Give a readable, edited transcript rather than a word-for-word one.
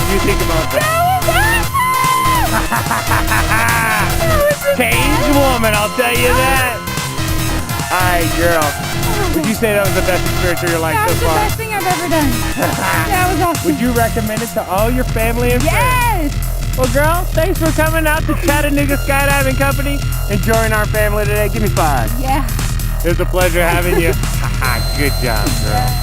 did you think about that? Changed woman, I'll tell you that. Alright, girl. Would you say that was the best experience of your life so far? That was the best thing I've ever done. That was awesome. Would you recommend it to all your family and friends? Yes! Well, girl, thanks for coming out to Chattanooga Skydiving Company and joining our family today. Give me 5. Yeah. It was a pleasure having you. Good job, girl.